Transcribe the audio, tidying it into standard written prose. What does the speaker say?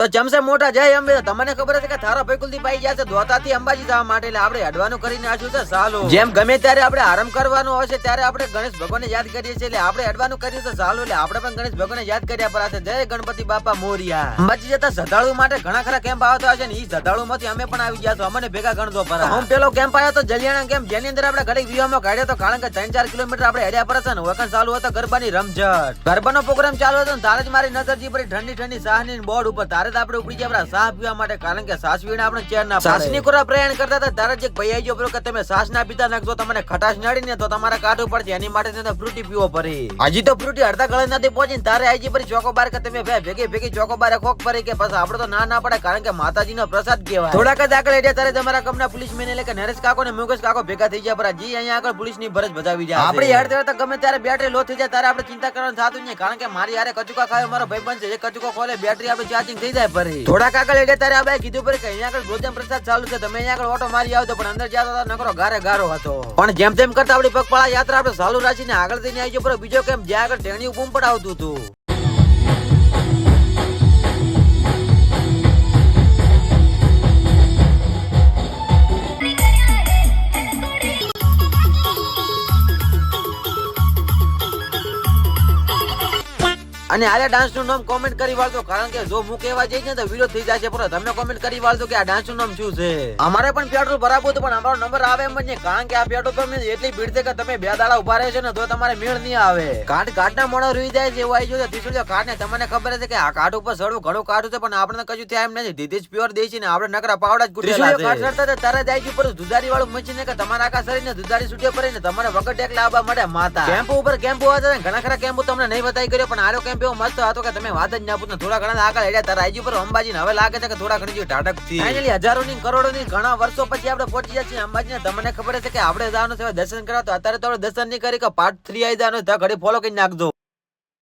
તો જમશે મોટા જય અંબે. તમને ખબર છે કે થારા ભૈકુલથી પાઈ ગયા છે ધોતાથી અંબાજી જવા માટે, એટલે આપણે અડવાનું કરીને આશું છે સાલું. જેમ ગમે ત્યારે આપણે આરામ કરવાનો હશે ત્યારે આપણે ગણેશ ભગવાનને યાદ કરીએ છીએ, એટલે આપણે અડવાનું કર્યું છે સાલું, એટલે આપણે પણ ગણેશ ભગવાનને યાદ કર્યા પર છે. જય ગણપતિ બાપા મોરિયા. અંબાજી જતા શ્રદ્ધાળુ માટે ઘણા ખરા કેમ્પ આવતા હશે ને, ઈ શ્રદ્ધાળુ માંથી અમે પણ આવી ગયા તો અમને ભેગા ગણતો પર. હું પેલો કેમ્પ આવ્યો તો જલિયાણા કેમ્પ, જેની અંદર આપણે ઘડીક વ્યૂમાં કાઢ્યો તો, કારણ કે 3-4 કિલોમીટર આપણે હેડ્યા પર છે ને. વખત ચાલુ હતો ગરબાની રમઝટ, ગરબાનો પ્રોગ્રામ ચાલુ હતો ને તારે જ મારી નજર જી પડી ઠંડી ઠંડી સાહની બોર્ડ ઉપર. તારે જ આપણે ઉપડી ગયા સાહ પીવા માટે, કારણ કે સાસ પીને આપણે ચેર ના પડે. સાસની કોરા પ્રયાણ કરતા હતા તારે જ એક ભાઈ આવી ગયો કે તમે સાસ ના પીતા નાખજો તમને ખટાશ નડી ને તો તમારે કાઢવું પડશે, એની માટે ફ્રૂટી પીવો પડે. હજી તો ફ્રૂટી અડધા ગળે નથી પહોંચી તારે આવી પડી ચોકોબાર કે તમે ભેગી ભેગી ચોકોબાર ખોક પડી કે પછી આપણે તો ના પડે, કારણ કે માતાજીનો પ્રસાદ કહેવાય. થોડાક જ આગળ એટલે તારે તમારા કમના પોલીસ મેન એટલે કે નરેશ કાકો ને મુકેશ કાકો ભેગા થઈ ગયા પર જી અહીંયા આગળ પોલીસ ની ફરજ બજાવી જાય. આપણે યાર તો ગમે ત્યારે બેટરી લો થઈ જાય ત્યારે આપણે ચિંતા કરવાનું થતું નહીં, કારણ કે મારી યારે કચુકા ખાયો મારો ભાઈ બનશે, એ કચુકો ખોલે બેટરી આપણે ચાર્જિંગ થઈ જાય ફરી. થોડાક આગળ એટલે ત્યારે આપણે કીધું પર કે અહીંયા આગળ ભોજન પ્રસાદ ચાલુ છે, તમે અહીંયા આગળ ઓટો મારી આવતો, પણ અંદર જતો નકરો ગારો હતો. પણ જેમ તેમ કરતા આપણી પગપાળા યાત્રા આપણે ચાલુ રાખીને આગળ થઈને આવી ગયો પર બીજો કેમ જ્યાં આગળ ટેણીયું બૂમ પડાવતું હતું. અને આ ડાન્સ નું નામ કોમેન્ટ કરી વાળજો, કારણ કે જો હું કહેવા જઈશ ને તો વિરોધ થઈ જશે, પણ તમે કોમેન્ટ કરી વાળજો કે આ ડાન્સ નું નામ શું છે. અમારે પણ પેટ્રોલ ભરાવું હતું પણ અમારો નંબર આવે એમ જ નહીં, કારણ કે આ પેટ્રોલ પંપ એટલી ભીડ છે કે તમે 2 દાડા ઉભા રહેશો ને તો તમારે મેળ નહીં આવે. કાટના મોડો રૂઈ જાય છે એવું આવી ગયું ત્રિશુલિયો કાટ ને. તમને ખબર છે કે આ કાટ ઉપર ચડવું ઘણું કાઢું છે, પણ આપણે કશું થયા એમ નથી. ધીધીજ પ્યોર દેશી ને આપણે નકરા પાવડા જ કુટેલા છે. કાટ ચડતા તારે જાય છે પર દુધારી વાળું મશીન કે તમારા આખા શરીર ને દુધારી છૂટે પડે ને તમારે વગર ટેકલા આવવા મળે માતા. કેમ્પ ઉપર કેમ્પ હતા ઘણા ખરા કેમ્પ તમને નહીં બતાવી કર્યો, પણ આરો કેમ્પ એવો મસ્ત હતો કે તમે વાત જ ના પૂછો. થોડા ઘણા આગળ હેડ્યા તારા આજી પર અંબાજી હવે લાગે છે કે થોડા ઘણી ટાટક થી ફાઇનલી હજારો ની કરોડો ની ઘણા વર્ષો પછી આપણે પહોંચી જાય છીએ અંબાજી ને. તમને ખબર છે કે આપણે જવાનું છે દર્શન કરવા, તો અત્યારે તો આપણે દર્શન નહીં કરી કે પાર્ટ 3 આવી જવાનું ઘડી ફોલો કરી નાખજો.